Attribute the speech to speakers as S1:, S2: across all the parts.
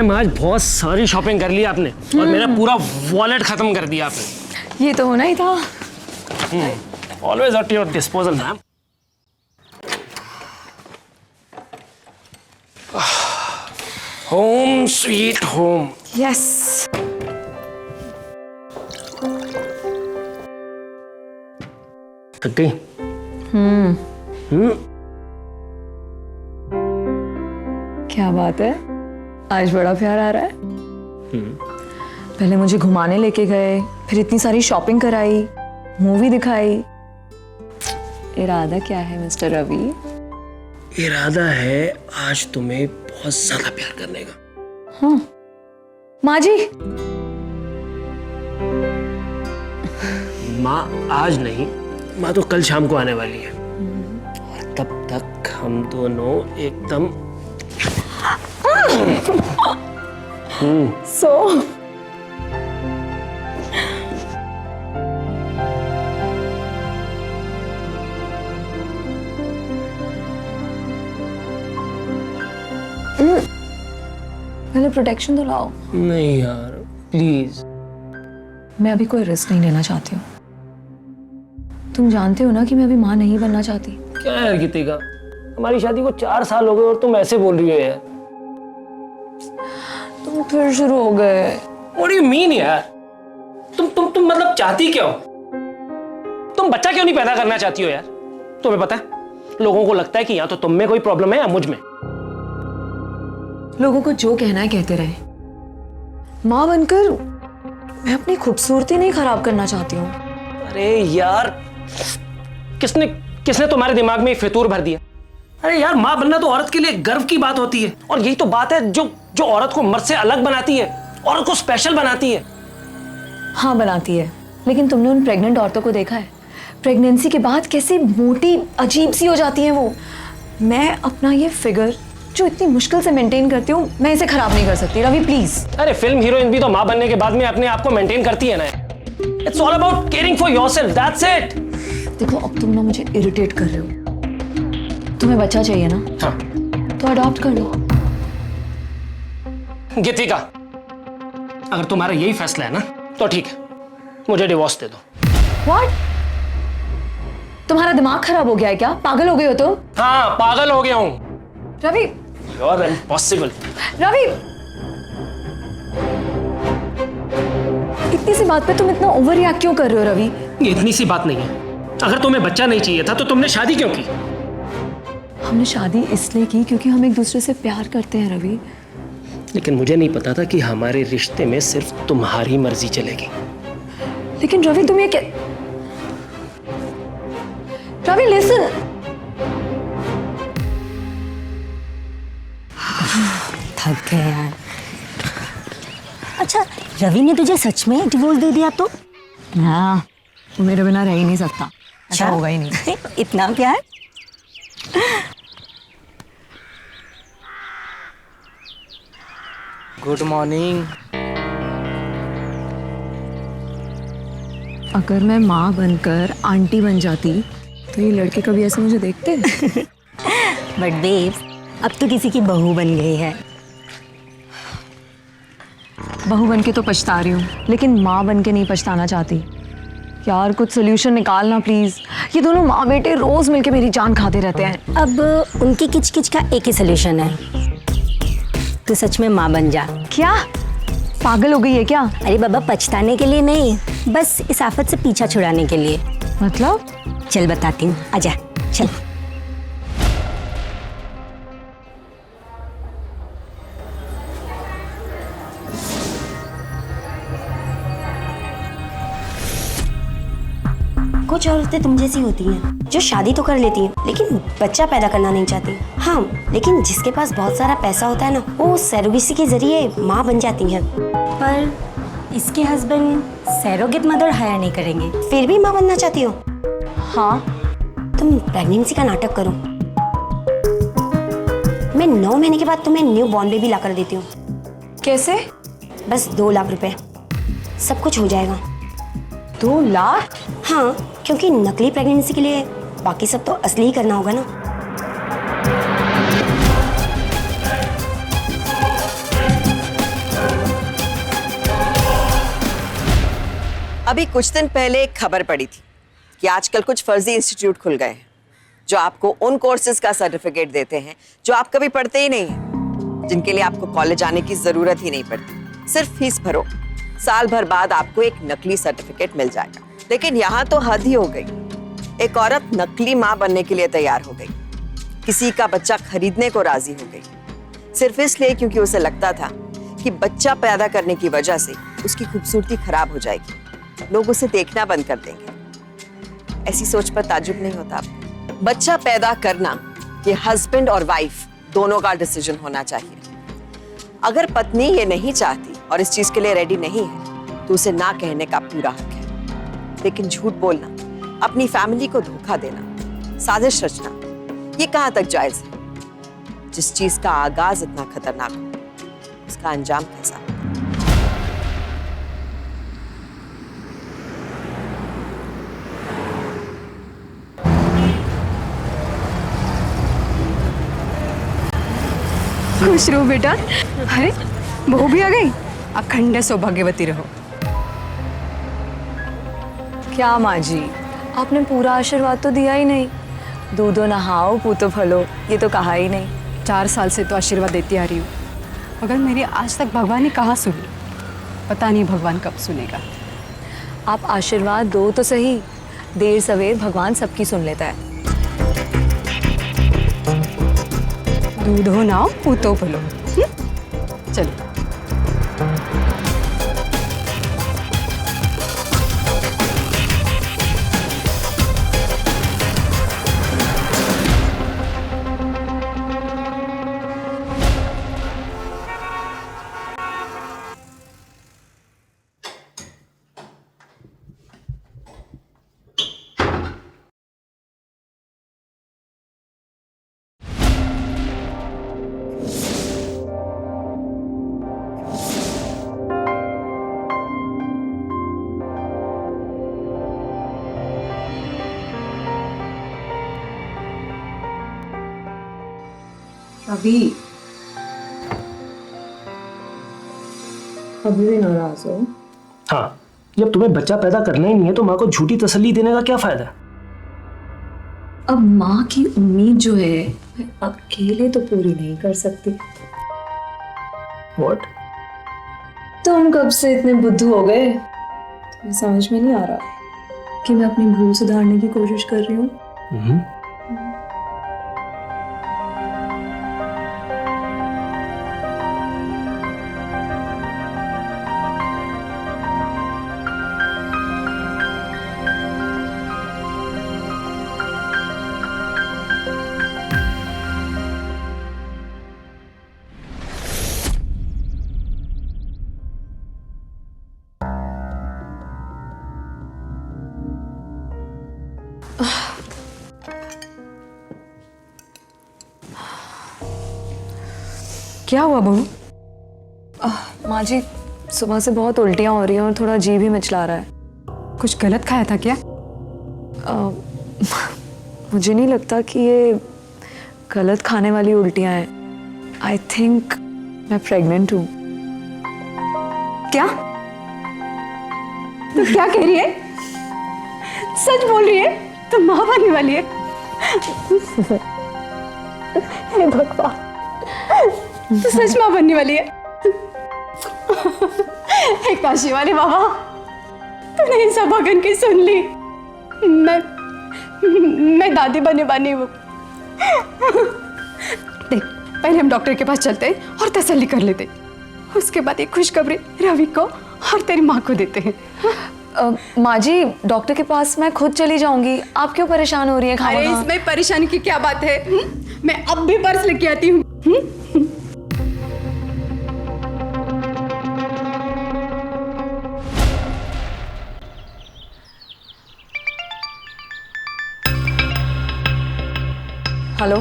S1: Time आज बहुत सारी शॉपिंग कर ली आपने और मेरा पूरा वॉलेट खत्म कर दिया आपने।
S2: ये तो होना ही था।
S1: Always at your disposal ma'am. Home sweet home.
S2: Yes.
S1: थक गई?
S2: क्या बात है, आज बड़ा प्यार आ रहा है। पहले मुझे घुमाने लेके गए, फिर इतनी सारी शॉपिंग कराई, मूवी दिखाई। इरादा क्या है मिस्टर रवि?
S1: इरादा है आज तुम्हें बहुत ज्यादा प्यार करने का।
S2: हाँ माँ जी।
S1: माँ आज नहीं, माँ तो कल शाम को आने वाली है और तब तक हम दोनों एकदम
S2: सो पहले प्रोटेक्शन तो लाओ।
S1: नहीं यार प्लीज।
S2: मैं अभी कोई रिस्क नहीं लेना चाहती हूँ। तुम जानते हो ना कि मैं अभी माँ नहीं बनना चाहती।
S1: क्या यार गीतिका, हमारी शादी को 4 साल हो गए और तुम ऐसे बोल रही हो यार।
S2: तुम फिर शुरू हो गए।
S1: What do you mean यार? तुम मतलब चाहती क्या हो? तुम बच्चा क्यों नहीं पैदा करना चाहती हो यार? तुम्हें पता है, लोगों को लगता है कि या तो तुम में कोई प्रॉब्लम है या मुझ में।
S2: लोगों को जो कहना है कहते रहे। माँ बनकर मैं अपनी खूबसूरती नहीं खराब करना चाहती हूँ।
S1: अरे यार, किसने तुम्हारे दिमाग में फितूर भर दिया? अरे यार, माँ बनना तो औरत के लिए गर्व की बात होती है और यही तो बात है जो औरत को मर्द से अलग बनाती है, औरत को स्पेशल बनाती है।
S2: हाँ बनाती है, लेकिन तुमने उन प्रेग्नेंट औरतों को देखा है? प्रेगनेंसी के बाद कैसी मोटी अजीब सी हो जाती हैं वो। मैं अपना ये फिगर जो इतनी मुश्किल से मेंटेन करती हूँ, मैं इसे खराब नहीं कर सकती। रवि प्लीज।
S1: अरे फिल्म हीरोइन भी तो माँ बनने के बाद में अपने आप को मेंटेन करती है ना। It's all about caring for yourself, that's it.
S2: देखो अब तुम ना मुझे इरिटेट कर रहे हो। तुम्हें बच्चा चाहिए ना?
S1: हाँ
S2: तो अडॉप्ट कर लो।
S1: गीतिका, अगर तुम्हारा यही फैसला है ना तो ठीक है, मुझे डिवोर्स दे दो।
S2: व्हाट? तुम्हारा दिमाग खराब हो गया है क्या? पागल हो गए हो तुम?
S1: हाँ पागल हो गया हूँ।
S2: रवि।
S1: You're impossible।
S2: रवि, इतनी सी बात पे तुम इतना ओवर रिएक्ट क्यों कर रहे हो रवि?
S1: ये इतनी सी बात नहीं है। अगर तुम्हें बच्चा नहीं चाहिए था तो तुमने शादी क्यों की?
S2: हमने शादी इसलिए की क्योंकि हम एक दूसरे से प्यार करते हैं रवि।
S1: लेकिन मुझे नहीं पता था कि हमारे रिश्ते में सिर्फ तुम्हारी मर्जी चलेगी।
S2: लेकिन रवि तुम ये क्या? रवि लिसन।
S3: थक गए यार। अच्छा, रवि ने तुझे सच में डिवोर्स दे दिया तो?
S2: हाँ, वो मेरे बिना रह ही नहीं सकता। ऐसा होगा ही नहीं।
S3: इतना प्यार?
S4: Good morning.
S2: अगर मैं माँ बनकर आंटी बन जाती तो ये लड़के कभी ऐसे मुझे देखते?
S3: बट बेब, अब तो किसी की बहू बन गई है।
S2: बहू बन के तो पछता रही हूँ, लेकिन माँ बन के नहीं पछताना चाहती। यार कुछ सोल्यूशन निकालना प्लीज। ये दोनों माँ बेटे रोज मिलके मेरी जान खाते रहते हैं।
S3: अब उनकी किच-किच का एक ही सोल्यूशन है, तू सच में माँ बन जा।
S2: क्या पागल हो गई है क्या?
S3: अरे बाबा, पछताने के लिए नहीं, बस इस आफत से पीछा छुड़ाने के लिए।
S2: मतलब?
S3: चल बताती हूँ, आजा चल। कुछ औरतें तुम जैसी होती हैं जो शादी तो कर लेती हैं लेकिन बच्चा पैदा करना नहीं चाहती। हाँ, लेकिन जिसके पास बहुत सारा पैसा होता है ना, वो सरोगेसी के जरिए माँ बन जाती हैं। पर इसके हस्बैंड सरोगेट मदर हायर नहीं करेंगे, फिर भी माँ बनना चाहती हो? हाँ, तुम प्रेगनेंसी का नाटक करो, मैं 9 महीने के बाद तुम्हें न्यू बॉर्न बेबी ला कर देती हूँ।
S2: कैसे?
S3: बस 2 लाख रुपए, सब कुछ हो जाएगा।
S2: 2 लाख?
S3: हाँ, क्योंकि नकली प्रेगनेंसी के लिए बाकी सब तो असली ही करना होगा ना।
S4: अभी कुछ दिन पहले एक खबर पड़ी थी कि आजकल कुछ फर्जी इंस्टीट्यूट खुल गए हैं जो आपको उन कोर्सेज का सर्टिफिकेट देते हैं जो आप कभी पढ़ते ही नहीं हैं, जिनके लिए आपको कॉलेज आने की जरूरत ही नहीं पड़ती। सिर्फ फीस भरो, साल भर बाद आपको एक नकली सर्टिफिकेट मिल जाएगा। लेकिन यहाँ तो हद ही हो गई। एक औरत नकली माँ बनने के लिए तैयार हो गई, किसी का बच्चा खरीदने को राजी हो गई, सिर्फ इसलिए क्योंकि उसे लगता था कि बच्चा पैदा करने की वजह से उसकी खूबसूरती खराब हो जाएगी, लोग उसे देखना बंद कर देंगे। ऐसी सोच पर ताज्जुब नहीं होता आपको। बच्चा पैदा करना ये हस्बैंड और वाइफ दोनों का डिसीजन होना चाहिए। अगर पत्नी ये नहीं चाहती और इस चीज के लिए रेडी नहीं है तो उसे ना कहने का पूरा हक है। लेकिन झूठ बोलना, अपनी फैमिली को धोखा देना, साजिश रचना, ये कहां तक जायज है? जिस चीज का आगाज इतना खतरनाक हो, उसका अंजाम कैसा हो?
S5: खुश रहो बेटा। अरे बहू भी आ गई। अखंड सौभाग्यवती रहो।
S2: क्या माँ जी, आपने पूरा आशीर्वाद तो दिया ही नहीं। दूधो नहाओ पूतो फलो, ये तो कहा ही नहीं।
S5: 4 साल से तो आशीर्वाद देती आ रही हूँ, मगर मेरी आज तक भगवान ने कहाँ सुनी। पता नहीं भगवान कब सुनेगा।
S2: आप आशीर्वाद दो तो सही, देर सवेर भगवान सबकी सुन लेता है।
S5: दूध हो नाओ पूतो फलो। चलो।
S2: अभी भी नाराज हो?
S1: हाँ, जब तुम्हें बच्चा पैदा करना ही नहीं है तो माँ को झूठी तसल्ली देने का क्या फायदा?
S2: अब माँ की उम्मीद जो है मैं अकेले तो पूरी नहीं कर सकती।
S1: What?
S2: तुम कब से इतने बुद्धू हो गए? तुम्हें समझ में नहीं आ रहा कि मैं अपनी भूल सुधारने की कोशिश कर रही हूँ।
S5: क्या हुआ बहू?
S2: माँ जी, सुबह से बहुत उल्टियाँ हो रही हैं और थोड़ा जी भी मिचला रहा है।
S5: कुछ गलत खाया था क्या?
S2: मुझे नहीं लगता कि ये गलत खाने वाली उल्टियाँ हैं। आई थिंक मैं प्रेग्नेंट हूँ।
S5: क्या? तू क्या कह रही है? सच बोल रही है? तू माँ बनने वाली है? हे भगवान, तू सच माँ बनने वाली है? हे काशी वाले बाबा, तूने इन सब भगन की सुन ली। मैं दादी बनने वाली हूँ। देख, पहले हम डॉक्टर के पास चलते हैं और तसल्ली कर लेते, उसके बाद एक खुशखबरी रवि को और तेरी माँ को देते हैं।
S2: माँ जी, डॉक्टर के पास मैं खुद चली जाऊंगी, आप क्यों परेशान हो रही हैं?
S5: अरे इसमें परेशानी की क्या बात है? मैं अब भी पर्स लेके आती हूँ।
S2: हेलो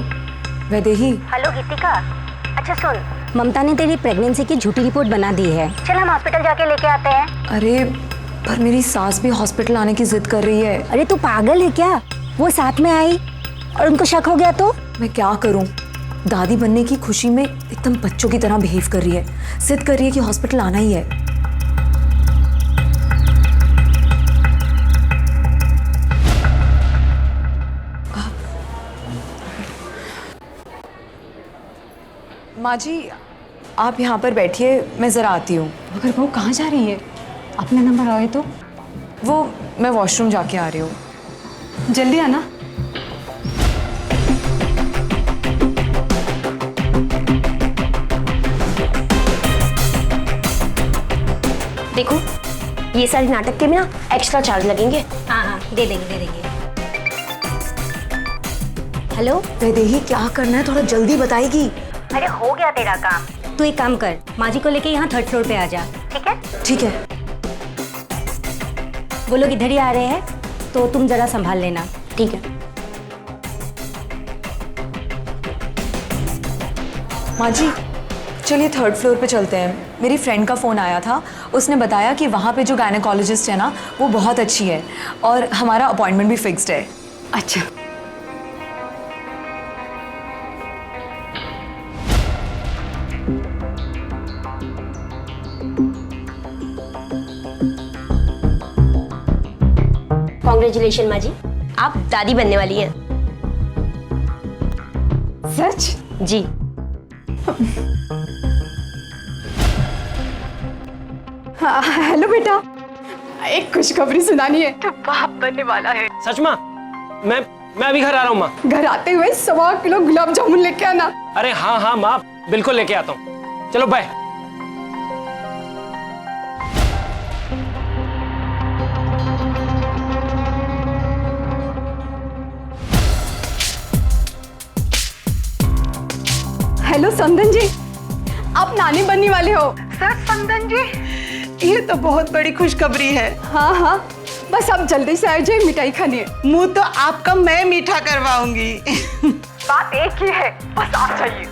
S2: वैदेही।
S3: हेलो गीतिका, अच्छा सुन, ममता ने तेरी प्रेगनेंसी की झूठी रिपोर्ट बना दी है। चल हम हॉस्पिटल जाके लेके आते हैं।
S2: अरे पर मेरी सास भी हॉस्पिटल आने की जिद कर रही है।
S3: अरे तू पागल है क्या? वो साथ में आई और उनको शक हो गया तो?
S2: मैं क्या करूं? दादी बनने की खुशी में एकदम बच्चों की तरह बिहेव कर रही है, जिद कर रही है कि हॉस्पिटल आना ही है। माँ जी आप यहाँ पर बैठिए, मैं ज़रा आती हूँ।
S5: मगर बहू कहाँ जा रही है? अपना नंबर आए तो
S2: वो मैं वॉशरूम जाके आ रही हूँ।
S5: जल्दी आना।
S3: देखो ये सारे नाटक के में ना एक्स्ट्रा चार्ज लगेंगे। हाँ हाँ दे देंगे। हेलो
S2: वैदेही क्या करना है, थोड़ा जल्दी बताएगी।
S3: अरे हो गया तेरा काम। तू एक काम कर, माँ जी को लेके यहाँ 3rd फ्लोर पे आ जा, ठीक है?
S2: ठीक है।
S3: वो लोग इधर ही आ रहे हैं तो तुम जरा संभाल लेना, ठीक है?
S2: माँ जी चलिए 3rd फ्लोर पे चलते हैं। मेरी फ्रेंड का फ़ोन आया था, उसने बताया कि वहाँ पे जो गायनेकोलॉजिस्ट है ना वो बहुत अच्छी है और हमारा अपॉइंटमेंट भी फिक्स्ड है।
S5: अच्छा
S3: कॉन्ग्रेचुलेशन माँ जी, आप दादी बनने वाली हैं।
S5: सच?
S3: जी।
S5: हाँ, हेलो बेटा, एक खुशखबरी सुनानी है। बाप बनने वाला है।
S1: सच माँ? मैं अभी घर आ रहा हूँ माँ।
S5: घर आते हुए 1.25 किलो गुलाब जामुन लेके आना।
S1: अरे हाँ हाँ माँ, बिल्कुल लेके आता हूँ। चलो बाय।
S5: हेलो संदन जी, आप नानी बनने वाले हो।
S6: सर संदन जी, ये तो बहुत बड़ी खुशखबरी है।
S5: हाँ हाँ, बस आप जल्दी से आ जाइए, मिठाई खानी है।
S6: मुंह तो आपका मैं मीठा करवाऊंगी।
S5: बात एक ही है, बस आ जाइए।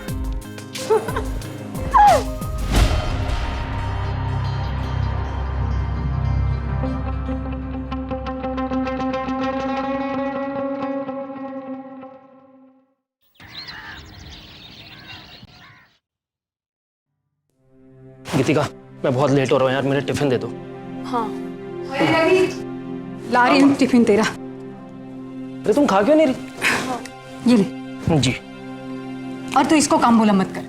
S1: गीतिका मैं बहुत लेट हो रहा हूँ यार, मेरे टिफिन दे दो।
S2: हाँ
S5: ला रही हूँ टिफिन तेरा।
S1: अरे तुम खा क्यों नहीं रही?
S5: ये ले।
S1: जी।
S5: और तू इसको काम बोला मत कर,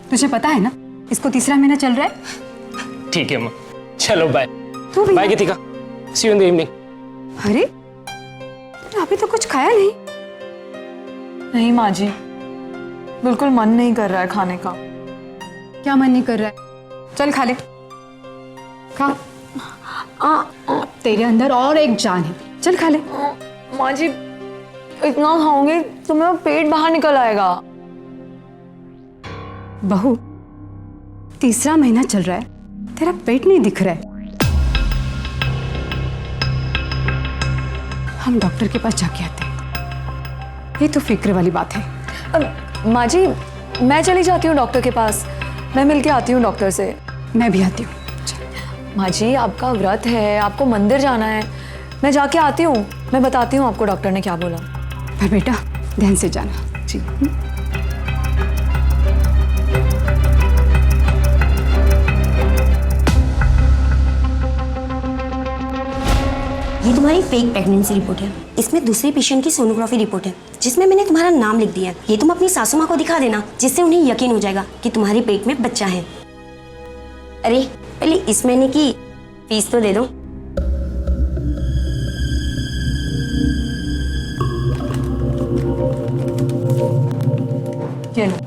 S5: तुझे पता है ना इसको 3रा महीना चल रहा है।
S1: ठीक है माँ, चलो बाय।
S5: तू भी
S1: bye Geetika, see you in the evening.
S5: अरे अभी तो कुछ खाया नहीं।
S2: नहीं माँ जी, बिल्कुल मन नहीं कर रहा है खाने का।
S5: क्या मन नहीं कर रहा है? चल खा ले, खा। तेरे अंदर और एक जान है, चल खा ले।
S2: माँ जी इतना खाऊंगी तो मेरा पेट बाहर निकल आएगा।
S5: बहू 3रा महीना चल रहा है, तेरा पेट नहीं दिख रहा है। हम डॉक्टर के पास जाके आते हैं, ये तो फिक्र वाली बात है।
S2: माँ जी मैं चली जाती हूँ डॉक्टर के पास, मैं मिलके आती हूँ डॉक्टर से।
S5: मैं भी आती हूँ।
S2: माँ जी आपका व्रत है, आपको मंदिर जाना है, मैं जाके आती हूँ, मैं बताती हूँ आपको डॉक्टर ने क्या बोला।
S5: पर बेटा ध्यान से जाना।
S2: जी।
S3: ये तुम्हारी फेक प्रेगनेंसी रिपोर्ट है। इसमें दूसरे पेशेंट की सोनोग्राफी रिपोर्ट है जिसमें मैंने तुम्हारा नाम लिख दिया है। ये तुम अपनी सासू माँ को दिखा देना, जिससे उन्हें यकीन हो जाएगा कि तुम्हारे पेट में बच्चा है। अरे पहले इस महीने की फीस तो दे दो।
S2: ये लो।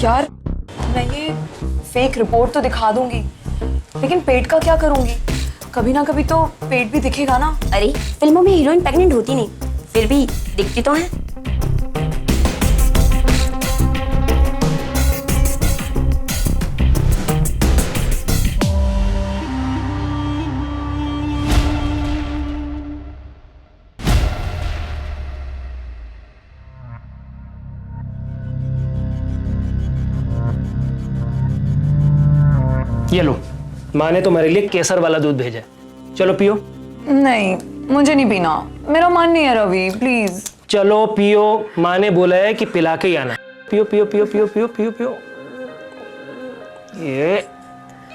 S2: यार मैं ये फेक रिपोर्ट तो दिखा दूंगी, लेकिन पेट का क्या करूंगी? कभी ना कभी तो पेट भी दिखेगा ना।
S3: अरे फिल्मों में हीरोइन प्रेग्नेंट होती नहीं, फिर भी दिखती तो है।
S1: ये लो, माँ ने तुम्हारे लिए केसर वाला दूध भेजा है, चलो पियो।
S2: नहीं मुझे नहीं पीना, मेरा मन नहीं है रवि, प्लीज।
S1: चलो पियो, माँ ने बोला है कि पिला के ही आना। पियो पियो पियो पियो पियो पियो पियो।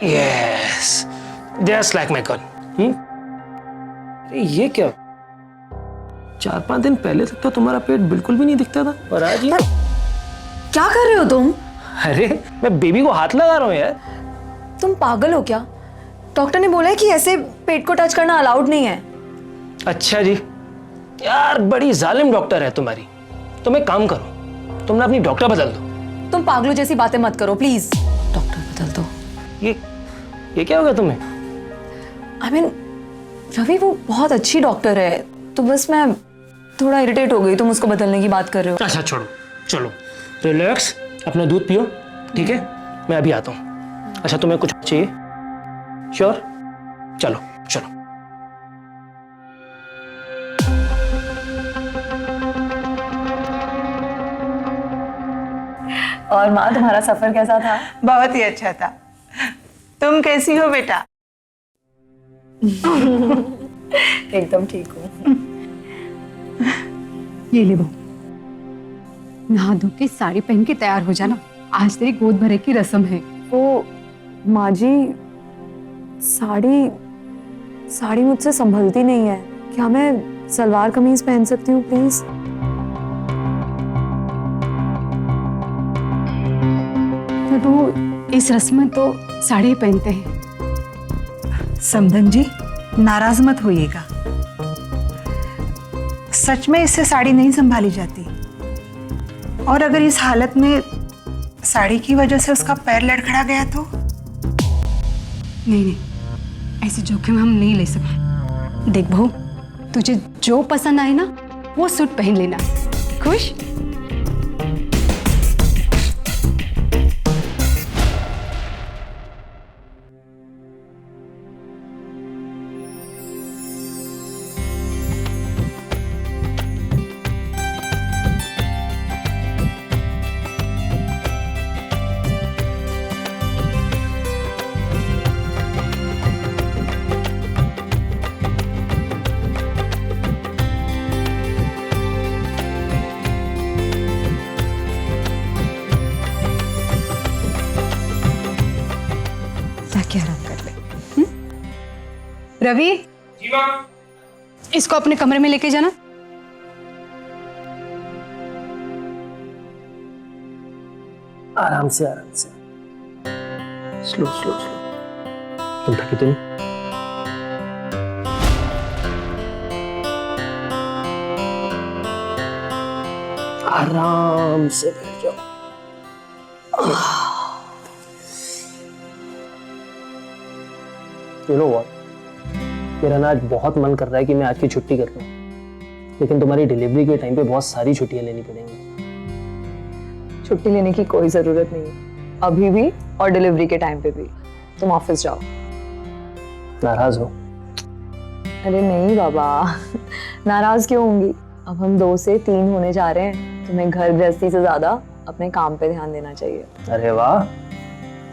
S1: Yes, just like my girl. अरे ये क्या, 4-5 दिन पहले तक तो तुम्हारा पेट बिल्कुल भी नहीं दिखता था और आज ये
S2: क्या कर रहे हो तुम?
S1: अरे मैं बेबी को हाथ लगा रहा हूँ यार।
S2: तुम पागल हो क्या? डॉक्टर ने बोला है कि ऐसे पेट को टच करना अलाउड नहीं है।
S1: अच्छा जी, यार बड़ी जालिम डॉक्टर है तुम्हारी। तुम एक काम करो, तुम ना अपनी डॉक्टर बदल दो।
S2: तुम पागलों जैसी बातें मत करो प्लीज। डॉक्टर बदल दो।
S1: ये क्या हो गया तुम्हें?
S2: आई मीन रवि वो बहुत अच्छी डॉक्टर है, तो बस मैं थोड़ा इरिटेट हो गई तुम उसको बदलने की बात कर रहे हो।
S1: अच्छा छोड़ो, चलो रिलैक्स, अपना दूध पियो, ठीक है? मैं अभी आता हूँ। अच्छा तुम्हें कुछ चाहिए? श्योर? चलो चलो।
S2: और माँ तुम्हारा सफर कैसा था?
S6: बहुत ही अच्छा था। तुम कैसी हो बेटा?
S2: एकदम ठीक हूँ।
S5: ये ले बहू, नहा धो के साड़ी पहन के तैयार हो जाना, आज तेरी गोद भरे की रस्म है।
S2: वो माँ जी, साड़ी साड़ी मुझसे संभलती नहीं है, क्या मैं सलवार कमीज पहन सकती हूँ प्लीज?
S5: पर वो इस रस्म में तो साड़ी पहनते हैं।
S6: समधन जी, नाराज मत होइएगा। सच में इससे साड़ी नहीं संभाली जाती, और अगर इस हालत में साड़ी की वजह से उसका पैर लड़खड़ा गया तो?
S5: नहीं नहीं, ऐसे जोखिम हम नहीं ले सकते। देख बहू, तुझे जो पसंद आए ना वो सूट पहन लेना। खुश?
S2: क्या आराम कर ले।
S5: रवि, इसको अपने कमरे में लेके जाना।
S1: आराम से स्लो स्लो स्लो। तुम थकी तो नहीं? आराम से बैठ जाओ। You know what? मेरा ना आज बहुत मन कर रहा है कि मैं आज की छुट्टी कर लूं, लेकिन तुम्हारी डिलीवरी के टाइम पे बहुत सारी छुट्टियां लेनी पड़ेंगी।
S2: छुट्टी लेने की कोई जरूरत नहीं है, अभी भी और डिलीवरी के टाइम पे भी। तुम ऑफिस जाओ।
S1: नाराज हो?
S2: अरे नहीं बाबा, नाराज क्यों होंगी? अब हम 2 से 3 होने जा रहे हैं, तुम्हें घर गृहस्थी से ज्यादा अपने काम पे ध्यान देना चाहिए।
S1: अरे वाह,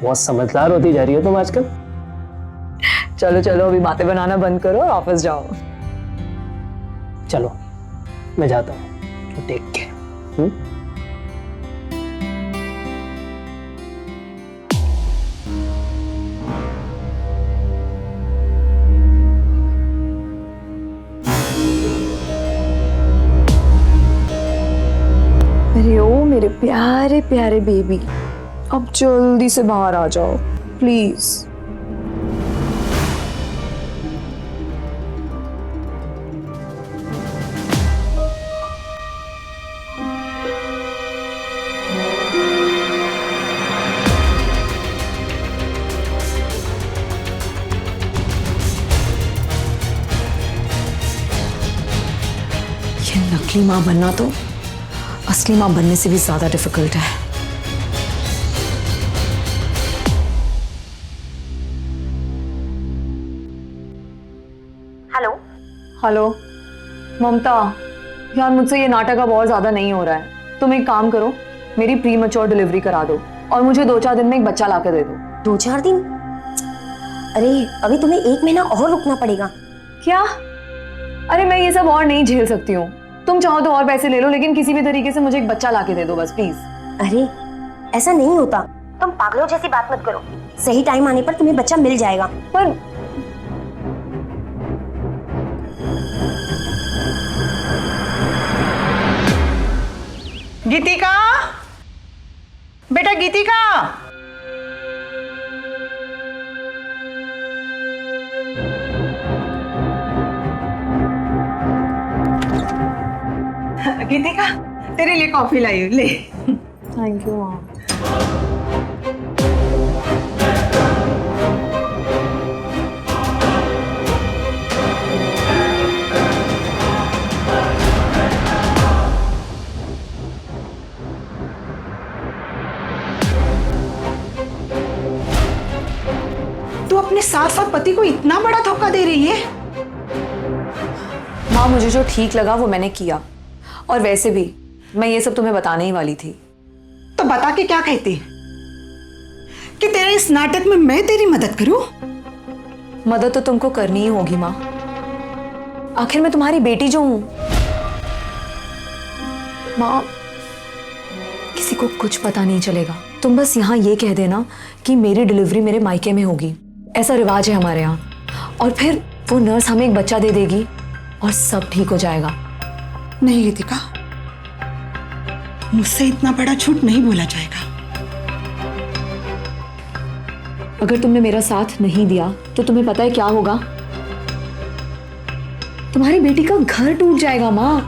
S1: बहुत समझदार होती जा रही हो तुम आजकल।
S2: चलो चलो, अभी बातें बनाना बंद करो और ऑफिस जाओ।
S1: चलो मैं जाता हूँ, टेक केयर।
S2: अरे ओ मेरे प्यारे प्यारे बेबी, अब जल्दी से बाहर आ जाओ प्लीज। ये नकली माँ बनना तो असली माँ बनने से भी ज्यादा डिफिकल्ट है।
S3: हेलो।
S2: हेलो ममता, यार मुझसे ये नाटक अब और ज्यादा नहीं हो रहा है। तुम एक काम करो, मेरी प्री मैच्योर डिलीवरी करा दो और मुझे 2-4 दिन में एक बच्चा ला के दे दो।
S3: 2-4 दिन? अरे अभी तुम्हें 1 महीना और रुकना पड़ेगा।
S2: क्या? अरे मैं ये सब और नहीं झेल सकती हूँ। तुम चाहो तो और पैसे ले लो, लेकिन किसी भी तरीके से मुझे एक बच्चा ला के दे दो बस प्लीज।
S3: अरे ऐसा नहीं होता, तुम पागलों जैसी बात मत करो। सही टाइम आने पर तुम्हें बच्चा मिल जाएगा।
S2: पर
S6: गीतिका, बेटा गीतिका, गीतिका तेरे लिए कॉफी लाई हूँ, ले।
S2: थैंक यू माँ।
S6: तू अपने साथ साथ पति को इतना बड़ा धोखा दे रही है?
S2: माँ मुझे जो ठीक लगा वो मैंने किया, और वैसे भी मैं ये सब तुम्हें बताने ही वाली थी।
S6: तो बता के क्या कहती कि तेरे इस नाटक में मैं तेरी मदद करूं?
S2: मदद तो तुमको करनी ही होगी माँ, आखिर मैं तुम्हारी बेटी जो हूं। माँ किसी को कुछ पता नहीं चलेगा, तुम बस यहाँ ये कह देना कि मेरी डिलीवरी मेरे मायके में होगी, ऐसा रिवाज है हमारे यहाँ, और फिर वो नर्स हमें एक बच्चा दे देगी और सब ठीक हो जाएगा।
S6: नहीं गीतिका, मुझसे इतना बड़ा झूठ नहीं बोला जाएगा।
S2: अगर तुमने मेरा साथ नहीं दिया तो तुम्हें पता है क्या होगा? तुम्हारी बेटी का घर टूट जाएगा माँ।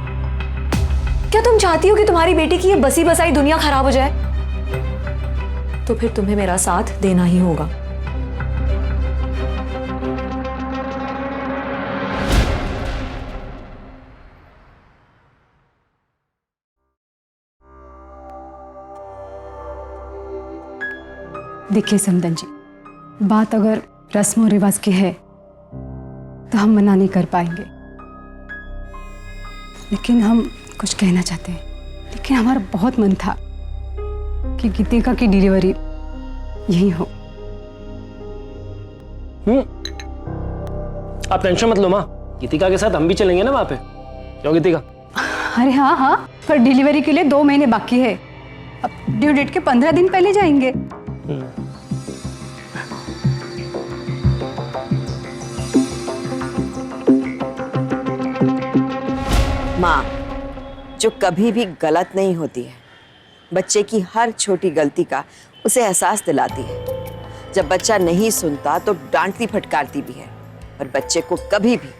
S2: क्या तुम चाहती हो कि तुम्हारी बेटी की ये बसी बसाई दुनिया खराब हो जाए? तो फिर तुम्हें मेरा साथ देना ही होगा।
S5: देखिए समदन जी, बात अगर रस्म और रिवाज की है तो हम मना नहीं कर पाएंगे, लेकिन हम कुछ कहना चाहते हैं। लेकिन हमारा बहुत मन था कि गीतिका की डिलीवरी यही हो।
S1: आप टेंशन मत लो माँ, गीतिका के साथ हम भी चलेंगे ना वहां पे। क्यों गीतिका?
S5: अरे हाँ हाँ, पर डिलीवरी के लिए 2 महीने बाकी है। अब ड्यू डेट के 15 दिन पहले जाएंगे।
S4: माँ जो कभी भी गलत नहीं होती है, बच्चे की हर छोटी गलती का उसे एहसास दिलाती है। जब बच्चा नहीं सुनता तो डांटती फटकारती भी है, और बच्चे को कभी भी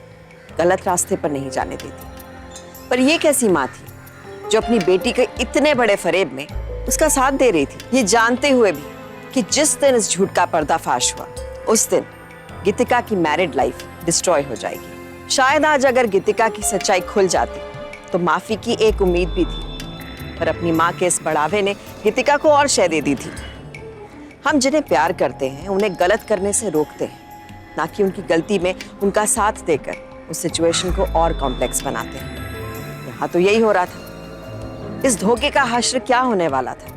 S4: गलत रास्ते पर नहीं जाने देती। पर ये कैसी माँ थी जो अपनी बेटी के इतने बड़े फरेब में उसका साथ दे रही थी, ये जानते हुए भी कि जिस दिन इस झूठ का पर्दाफाश हुआ उस दिन गीतिका की मैरिड लाइफ डिस्ट्रॉय हो जाएगी। शायद आज अगर गीतिका की सच्चाई खुल जाती तो माफी की एक उम्मीद भी थी, पर अपनी माँ के इस बढ़ावे ने गीतिका को और शय दे दी थी। हम जिन्हें प्यार करते हैं उन्हें गलत करने से रोकते हैं, ना कि उनकी गलती में उनका साथ देकर उस सिचुएशन को और कॉम्प्लेक्स बनाते हैं। यहाँ तो यही हो रहा था। इस धोखे का हश्र क्या होने वाला था?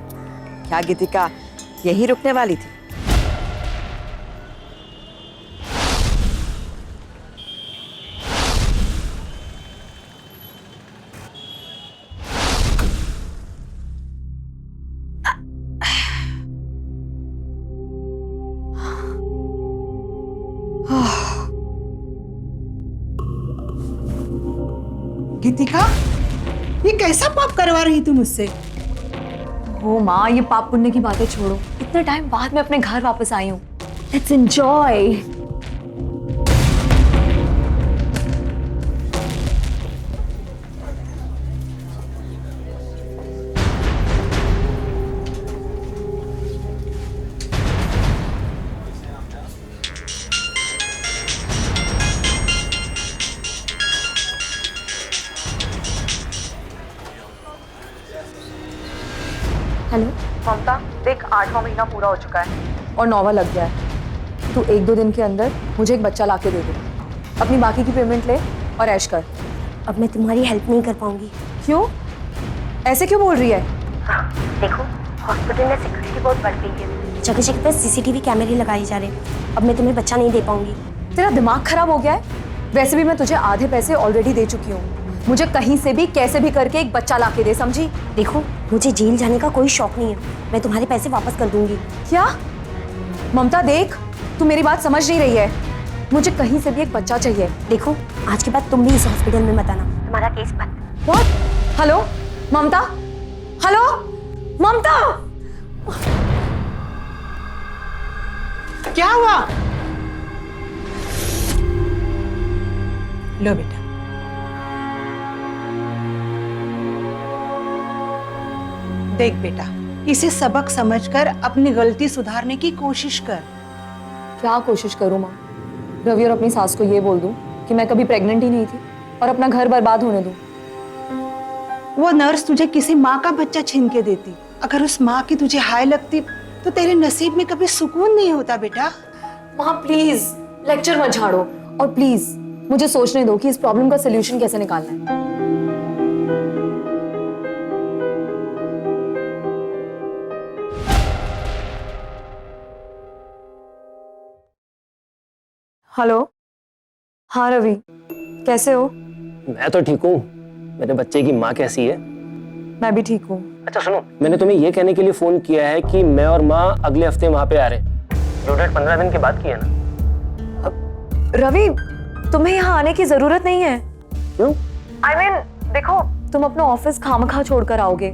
S4: क्या गीतिका यही रुकने वाली थी?
S6: गीतिका, ये कैसा पाप करवा रही तू मुझसे?
S2: हो माँ, ये पाप पुण्य की बातें छोड़ो, इतने टाइम बाद मैं अपने घर वापस आई हूँ। Let's enjoy. हेलो ममता, देख 8वां महीना पूरा हो चुका है और 9वां लग गया है। तू 1-2 दिन के अंदर मुझे एक बच्चा लाके दे दे। अपनी बाकी की पेमेंट ले और ऐश कर।
S3: अब मैं तुम्हारी हेल्प नहीं कर पाऊंगी।
S2: क्यों? ऐसे क्यों बोल रही है?
S3: देखो, हॉस्पिटल में सिक्योरिटी बहुत बढ़ गई है, जगह जगह पर सीसीटीवी कैमरे लगाए जा रहे हैं। अब मैं तुम्हें बच्चा नहीं दे पाऊंगी।
S2: तेरा दिमाग खराब हो गया है? वैसे भी मैं तुझे आधे पैसे ऑलरेडी दे चुकी हूँ। मुझे कहीं से भी कैसे भी करके एक बच्चा लाके दे, समझी?
S3: देखो, मुझे जेल जाने का कोई शौक नहीं है, मैं तुम्हारे पैसे वापस कर दूंगी।
S2: क्या? ममता देख, तू मेरी बात समझ नहीं रही है। मुझे कहीं से भी एक बच्चा चाहिए।
S3: देखो, आज के बाद तुम भी इस हॉस्पिटल में मत आना, तुम्हारा केस बंद।
S2: What? हेलो ममता, हेलो ममता,
S6: क्या हुआ? लो बेटा, देख बेटा, इसे सबक समझकर अपनी गलती सुधारने की कोशिश कर।
S2: क्या कोशिश करूं माँ? रवि और अपनी सास को ये बोल दूं कि मैं कभी प्रेग्नेंट ही नहीं थी और अपना घर बर्बाद होने दूं।
S6: वो नर्स तुझे किसी माँ का बच्चा छीन के देती। अगर उस माँ की तुझे हाय लगती तो तेरे नसीब में कभी सुकून नहीं होता बेटा।
S2: माँ प्लीज लेक्चर मत झाड़ो और प्लीज मुझे सोचने दो कि इस प्रॉब्लम का सलूशन कैसे निकालना है। हेलो, हाँ रवि, कैसे हो?
S1: मैं तो ठीक हूँ। मेरे बच्चे की माँ कैसी है?
S2: मैं भी ठीक हूँ।
S1: अच्छा सुनो, मैंने तुम्हें ये कहने के लिए फोन किया है कि मैं और माँ अगले हफ्ते वहां पे आ रहे हैं। जो डेट 15 दिन के बाद की है ना।
S2: रवि, तुम्हें यहाँ आने की जरूरत नहीं है।
S1: क्यों?
S2: I mean, देखो, तुम अपना ऑफिस खामखा छोड़कर आओगे।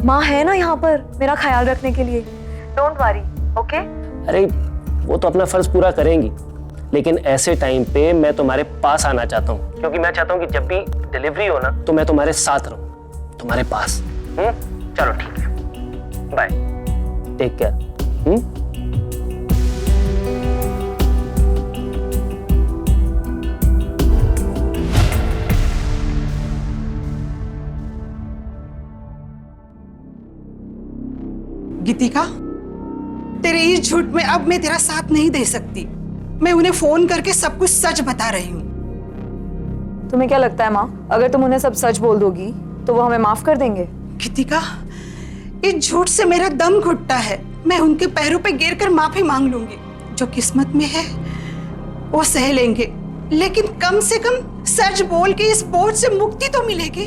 S2: माँ है ना यहाँ पर मेरा ख्याल रखने के लिए। Don't worry, okay?
S1: अरे वो तो अपना फर्ज पूरा करेंगी, लेकिन ऐसे टाइम पे मैं तुम्हारे पास आना चाहता हूँ, क्योंकि मैं चाहता हूँ कि जब भी डिलीवरी हो ना तो मैं तुम्हारे साथ रहूँ, तुम्हारे पास। चलो ठीक है, बाय, टेक केयर।
S6: गीतिका, तेरे इस झूठ में अब मैं तेरा साथ नहीं दे सकती। मैं उन्हें फोन करके सब कुछ सच बता रही हूँ।
S2: तुम्हें क्या लगता है माँ, अगर तुम उन्हें सब सच बोल दोगी तो वो हमें माफ कर देंगे?
S6: गीतिका, इस झूठ से मेरा दम घुटता है। मैं उनके पैरों पे गिर कर माफी मांग लूंगी। जो किस्मत में है वो सह लेंगे, लेकिन कम से कम सच बोल के इस बोझ से मुक्ति तो मिलेगी।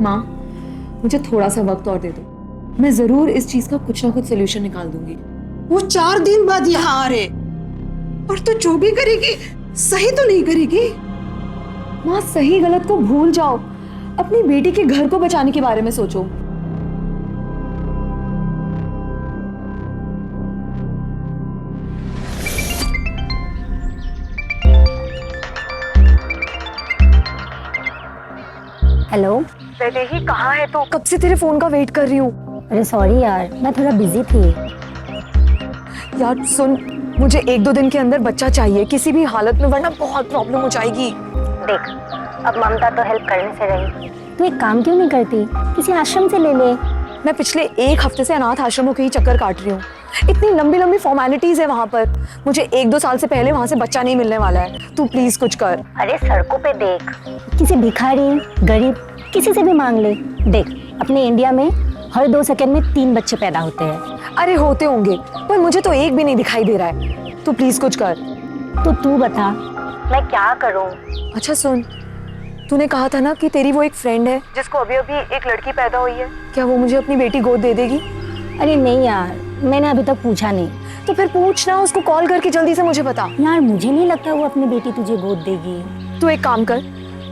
S2: माँ, मुझे थोड़ा सा वक्त और दे दो, मैं जरूर इस चीज का कुछ ना कुछ सोल्यूशन निकाल दूंगी।
S6: वो 4 दिन बाद यहाँ आ रहे, और तो जो भी करेगी सही तो नहीं करेगी।
S2: माँ, सही गलत को भूल जाओ, अपनी बेटी के घर को बचाने के बारे में सोचो।
S3: हेलो।
S2: वैदेही, कहाँ है तू? कब से तेरे फोन का वेट कर रही हूँ।
S3: अरे सॉरी यार, मैं थोड़ा बिजी थी।
S2: यार सुन, मुझे 1-2 दिन के अंदर बच्चा चाहिए किसी भी हालत में, वरना बहुत प्रॉब्लम हो जाएगी।
S3: देख, अब ममता तो हेल्प करने से रही, तू एक काम क्यों नहीं करती, किसी आश्रम से ले ले।
S2: मैं पिछले 1 हफ्ते से अनाथ आश्रमों के ही चक्कर काट रही हूँ। इतनी लंबी लंबी फॉर्मेलिटीज है वहाँ पर। मुझे 1-2 साल से पहले वहाँ से बच्चा नहीं मिलने वाला है। तू प्लीज कुछ कर।
S3: अरे सड़कों पे देख, किसी भिखारी, गरीब, किसी से भी मांग ले। देख, अपने इंडिया में हर 2 सेकंड में 3 बच्चे पैदा होते हैं।
S2: अरे होते होंगे, पर मुझे तो एक भी नहीं दिखाई दे रहा है। तू प्लीज कुछ कर।
S3: तो तू बता, मैं क्या करूँ?
S2: अच्छा सुन, तूने कहा था ना कि तेरी वो एक फ्रेंड है जिसको अभी अभी एक लड़की पैदा हुई है, क्या वो मुझे अपनी बेटी गोद दे देगी?
S3: अरे नहीं यार, मैंने अभी तक पूछा नहीं।
S2: तो फिर पूछना, उसको कॉल करके जल्दी से मुझे बता।
S3: यार मुझे नहीं लगता वो अपनी बेटी तुझे गोद देगी।
S2: तू एक काम कर,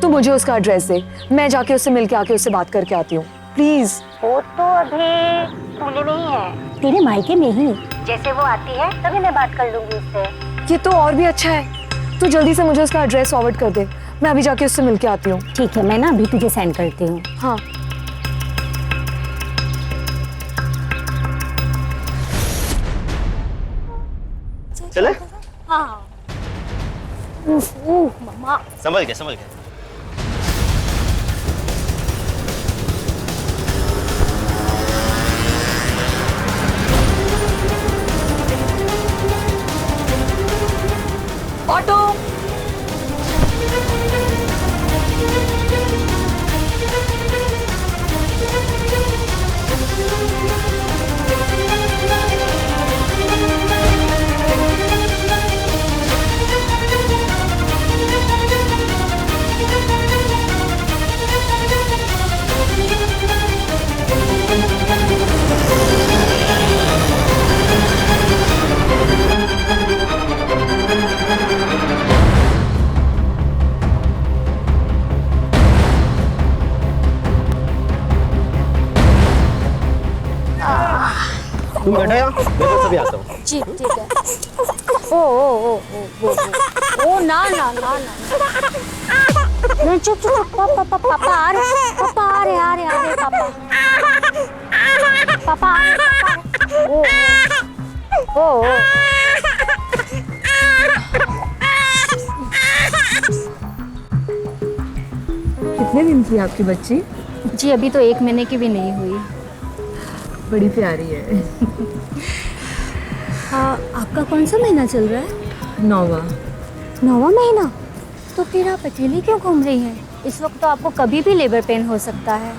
S2: तू मुझे उसका एड्रेस दे, मैं जाके उससे मिलके आके उससे बात करके आती हूँ, प्लीज।
S3: वो तो अभी पुणे में ही है, तेरे मायके में ही। जैसे वो आती है तभी मैं बात कर लूंगी उससे।
S2: ये तो और भी अच्छा है। तू जल्दी से मुझे उसका एड्रेस फॉरवर्ड कर दे, मैं अभी जाके उससे मिलके आती हूँ।
S3: ठीक है, मैं ना अभी तुझे सेंड करती हूँ।
S2: हाँ।
S7: चले?
S3: हाँ। मम्मा।
S7: संभल के, संभल के।
S2: ऑटो।
S7: बैठो यहाँ, मैं तो सभी आता हूँ।
S8: जी ठीक है। ओ ना ना ना ना नहीं, चुप चुप। पापा आ रहे, पापा आ रहे पापा पापा आ रहे, ओ
S2: कितने दिन की है आपकी बच्ची?
S8: जी अभी तो 1 महीने की भी नहीं हुई।
S2: बड़ी प्यारी है।
S8: आपका कौन सा महीना चल रहा है?
S2: 9वां
S8: महीना? तो फिर आप अकेली क्यों घूम रही हैं? इस वक्त तो आपको कभी भी लेबर पेन हो सकता है।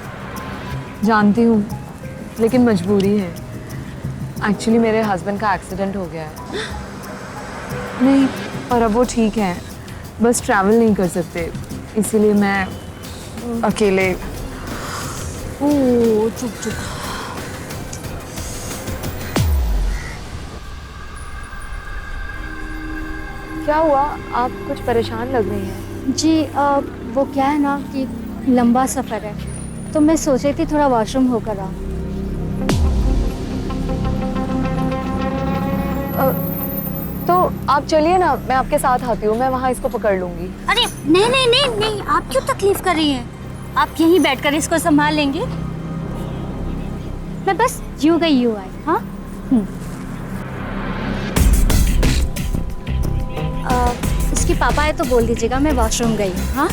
S2: जानती हूँ, लेकिन मजबूरी है। एक्चुअली मेरे हस्बैंड का एक्सीडेंट हो गया है। नहीं, और अब वो ठीक है, बस ट्रैवल नहीं कर सकते, इसीलिए मैं अकेले।
S8: ओह चुप चुप।
S2: क्या हुआ? आप कुछ परेशान लग रही हैं।
S8: जी वो क्या है ना कि लंबा सफ़र है, तो मैं सोच रही थी थोड़ा वॉशरूम होकर आऊँ।
S2: तो आप चलिए ना, मैं आपके साथ आती हूँ, मैं वहाँ इसको पकड़ लूँगी।
S8: अरे नहीं नहीं नहीं नहीं, आप क्यों तकलीफ कर रही हैं? आप यहीं बैठकर इसको संभाल लेंगे। मैं बस यूं गई यूं आई। हाँ इसके पापा है तो बोल दीजिएगा मैं वॉशरूम गई हूँ। हाँ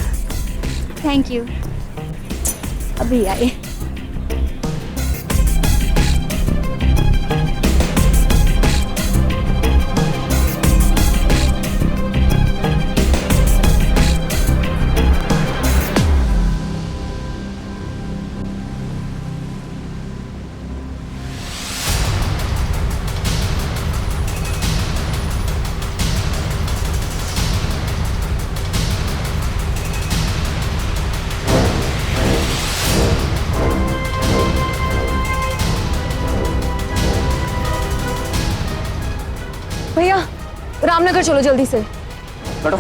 S8: थैंक यू, अभी आए।
S2: भैया रामनगर चलो जल्दी से।
S1: बैठो।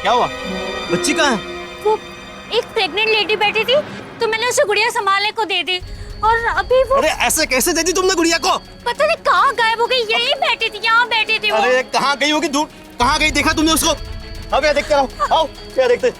S7: क्या हुआ? बच्ची कहाँ है?
S8: वो एक प्रेग्नेंट लेडी बैठी थी तो मैंने उसे गुड़िया संभालने को दे दी, और अभी वो
S7: अरे ऐसे कैसे दे दी तुमने गुड़िया को?
S8: पता नहीं कहाँ गायब हो गई। यही बैठी थी, यहाँ बैठी थी वो।
S7: अरे कहाँ गई होगी? दूर कहाँ गई? देखा तुमने उसको? अब यहाँ देखते रहो, आओ क्या देखते।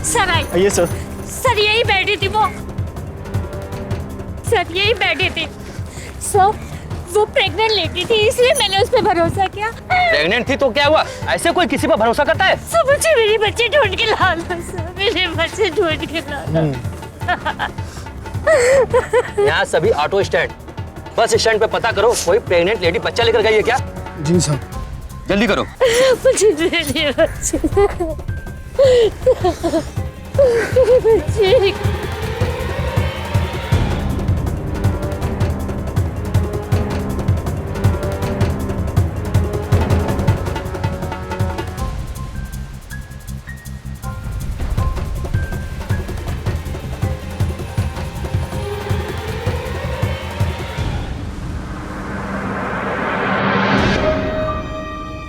S8: Sir I.
S7: आइए सर।
S8: सर यही बैठी थी वो, सर यही बैठी थी। सर वो प्रेग्नेंट लेडी थी, इसलिए मैंने उस पर भरोसा किया।
S7: प्रेग्नेंट थी तो क्या हुआ? ऐसे कोई किसी पर भरोसा करता है?
S8: सर मुझे मेरी बच्ची ढूंढ के ला लो सर, मेरे बच्चे ढूंढ के ला लो।
S7: यहाँ सभी ऑटो स्टैंड, बस स्टैंड पे पता करो कोई प्रेग्नेंट लेडी बच्चा लेकर गई है क्या?
S9: जी सर।
S7: जल्दी करो।
S8: मुझे मेरे बच्चे, मेरे बच्चे।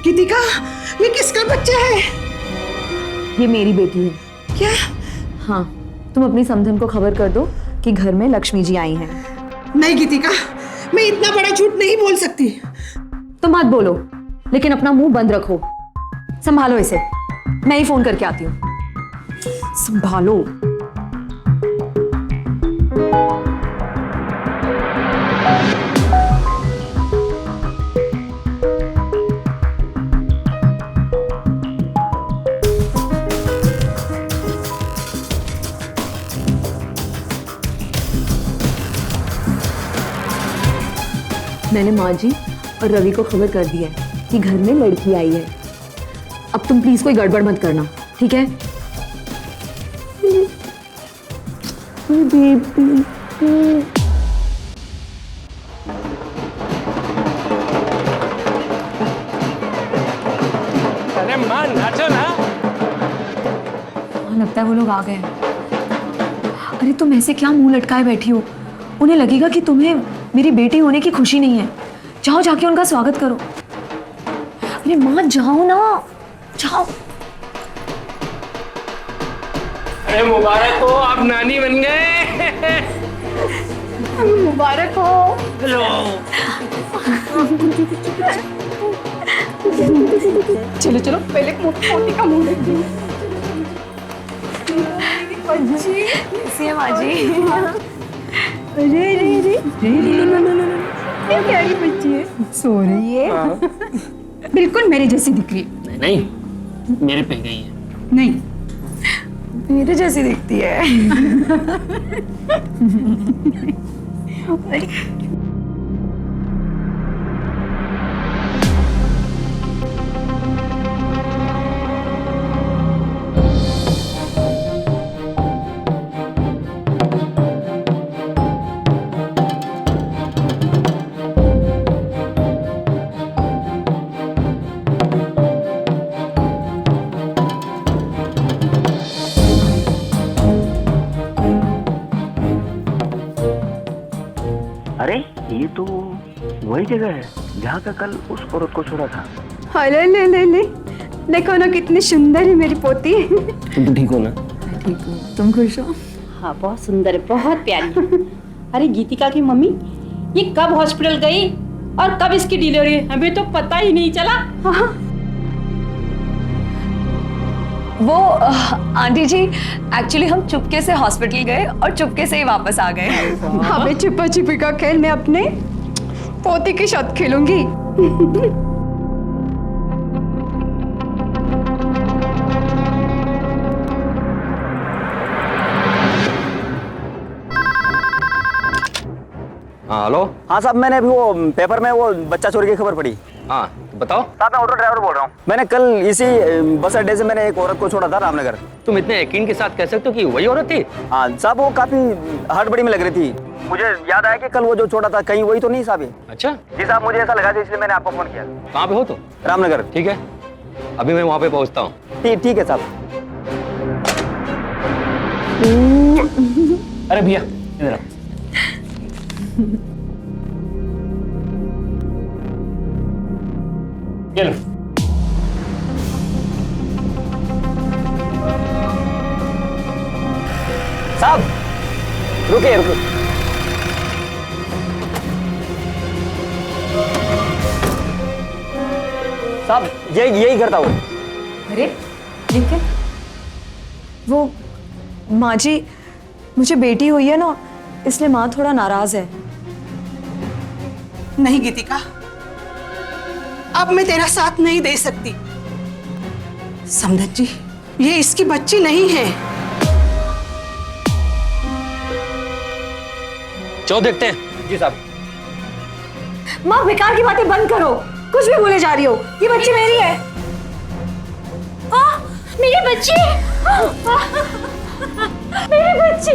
S6: गीतिका, ये किसका बच्चा है?
S2: ये मेरी बेटी है।
S6: क्या?
S2: हाँ, तुम अपनी समधन को खबर कर दो कि घर में लक्ष्मी जी आई हैं।
S6: नहीं गीतिका, मैं इतना बड़ा झूठ नहीं बोल सकती।
S2: तुम मत बोलो, लेकिन अपना मुंह बंद रखो। संभालो इसे, मैं ही फोन करके आती हूँ। संभालो। मैंने माँ जी और रवि को खबर कर दी है कि घर में लड़की आई है। अब तुम प्लीज कोई गड़बड़ मत करना, ठीक है?
S1: अरे माँ नाचो ना।
S2: हाँ, लगता है वो लोग आ गए हैं। अरे तुम ऐसे क्या मुंह लटकाए बैठी हो? उन्हें लगेगा कि तुम्हें मेरी बेटी होने की खुशी नहीं है। जाओ जाके उनका स्वागत करो। अरे माँ जाओ ना, जाओ।
S1: अरे मुबारक हो, आप नानी बन गए।
S5: मुबारक हो।
S1: हेलो।
S5: चलो चलो पहले पोती का मुंह देखिए। बच्ची
S2: कैसी है माँ जी?
S5: अरे अरे अरे ये क्या की बच्ची है? सो रही है। बिल्कुल मेरे जैसी दिख रही है।
S1: नहीं, मेरे पे गई है।
S5: नहीं
S2: मेरे जैसी दिखती है।
S9: अरे ये तो वही जगह है जहाँ का कल उस औरत को छोड़ा था।
S5: अरे ले ले ले देखो ना कितनी सुंदर है मेरी पोती।
S1: तुम तो ठीक हो ना?
S2: ठीक हो? तुम खुश हो?
S10: हाँ बहुत सुंदर है, बहुत प्यारी। अरे गीतिका की मम्मी ये कब हॉस्पिटल गई और कब इसकी डिलीवरी, हमें तो पता ही नहीं चला।
S5: हाँ
S2: वो आंटी जी, एक्चुअली हम चुपके से हॉस्पिटल गए और चुपके से ही वापस आ गए।
S5: हमें छुपा छुपी का खेल मैं अपने पोती के साथ खेलूंगी।
S7: हाँ हेलो।
S9: हाँ साहब, मैंने अभी वो पेपर में वो बच्चा चोरी की खबर पढ़ी।
S7: हाँ तो बताओ।
S9: साहब मैं ऑटो ड्राइवर बोल रहा हूँ। मैंने कल इसी बस अड्डे से मैंने एक औरत को छोड़ा था रामनगर।
S7: तुम इतने यकीन के साथ कह सकते हो कि वही औरत थी?
S9: हाँ साहब, वो काफी हड़बड़ी में लग रही थी। मुझे याद आया कि कल वो जो छोड़ा था कहीं वही तो नहीं साहब?
S7: अच्छा
S9: जी साहब, मुझे ऐसा लगा था इसलिए मैंने आपको फोन किया।
S7: कहाँ पे हो तुम?
S9: रामनगर।
S7: ठीक है, अभी मैं वहाँ पे पहुँचता हूँ।
S9: ठीक है साहब।
S1: अरे भैया इधर आओ। ये लो।
S9: साहब रुकिए रुकिए। साहब यही करता हूँ।
S2: अरे ठीक है। वो माँ जी, मुझे बेटी हुई है ना, इसलिए माँ थोड़ा नाराज है।
S6: नहीं गीतिका, अब मैं तेरा साथ नहीं दे सकती। समधन जी, ये इसकी बच्ची नहीं है।
S7: चलो देखते हैं।
S9: जी साहब।
S2: माँ बेकार की बातें बंद करो, कुछ भी बोले जा रही हो। ये बच्ची मेरी है।
S8: मेरी बच्ची, मेरी बच्ची,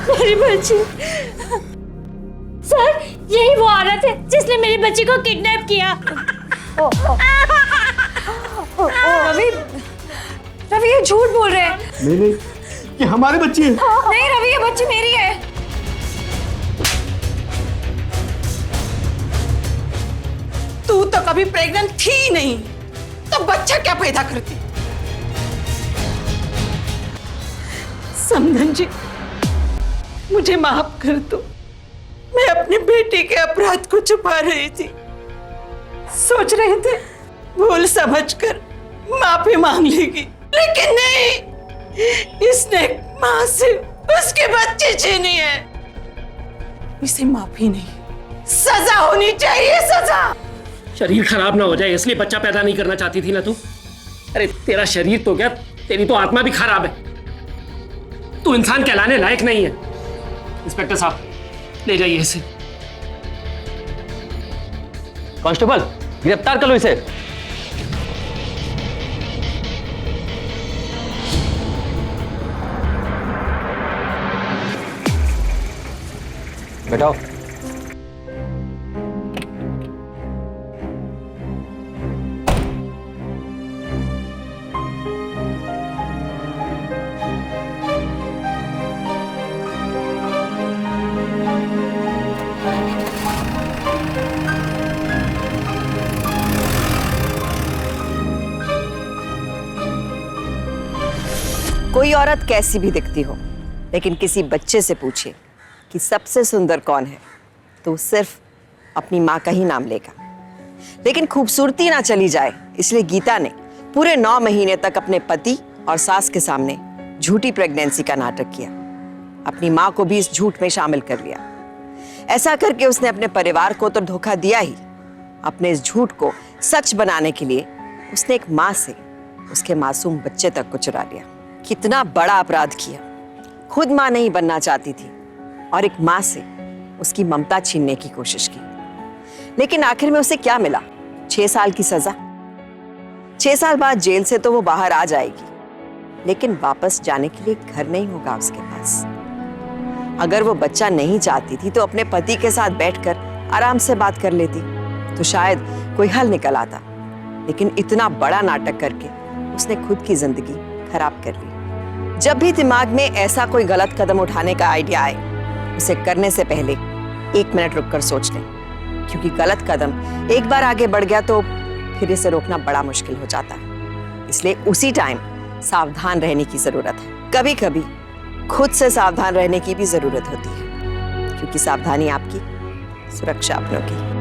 S8: मेरी बच्ची। सर, यही वो औरत है जिसने मेरी बच्ची को किडनैप किया।
S2: रवि, रवि ये झूठ बोल रहे हैं।
S9: नहीं, ये हमारी बच्ची है।
S2: नहीं रवि, ये बच्ची मेरी है।
S6: तू तो कभी प्रेग्नेंट थी ही नहीं, तो बच्चा क्या पैदा करती? समधन जी, मुझे माफ कर दो। मैं अपनी बेटी के अपराध को छुपा रही थी। सोच रहे थे भूल समझकर माफी मांग लेगी, लेकिन नहीं, इसने मां से उसके बच्चे छीनी है। इसे माफी नहीं, सजा होनी चाहिए, सजा।
S1: शरीर खराब ना हो जाए इसलिए बच्चा पैदा नहीं करना चाहती थी ना तू? अरे तेरा शरीर तो क्या, तेरी तो आत्मा भी खराब है। तू इंसान कहलाने लायक नहीं है। इंस्पेक्टर साहब, ले जाइए इसे।
S7: कांस्टेबल, गिरफ्तार कर लो इसे। बैठाओ।
S4: कोई औरत कैसी भी दिखती हो, लेकिन किसी बच्चे से पूछे कि सबसे सुंदर कौन है, तो सिर्फ अपनी माँ का ही नाम लेगा। लेकिन खूबसूरती ना चली जाए, इसलिए गीता ने पूरे 9 महीने तक अपने पति और सास के सामने झूठी प्रेगनेंसी का नाटक किया। अपनी माँ को भी इस झूठ में शामिल कर लिया। ऐसा करके उसने अपने परिवार को तो धोखा दिया ही, अपने इस झूठ को सच बनाने के लिए उसने एक माँ से उसके मासूम बच्चे तक को चुरा लिया। कितना बड़ा अपराध किया। खुद माँ नहीं बनना चाहती थी और एक माँ से उसकी ममता छीनने की कोशिश की। लेकिन आखिर में उसे क्या मिला? 6 साल की सजा। 6 साल बाद जेल से तो वो बाहर आ जाएगी, लेकिन वापस जाने के लिए घर नहीं होगा उसके पास। अगर वो बच्चा नहीं चाहती थी तो अपने पति के साथ बैठकर आराम से बात कर लेती, तो शायद कोई हल निकल आता। लेकिन इतना बड़ा नाटक करके उसने खुद की जिंदगी खराब कर ली। जब भी दिमाग में ऐसा कोई गलत कदम उठाने का आइडिया आए, उसे करने से पहले 1 मिनट रुककर सोच लें, क्योंकि गलत कदम एक बार आगे बढ़ गया तो फिर इसे रोकना बड़ा मुश्किल हो जाता है। इसलिए उसी टाइम सावधान रहने की जरूरत है। कभी कभी खुद से सावधान रहने की भी जरूरत होती है, क्योंकि सावधानी आपकी, सुरक्षा अपनों की।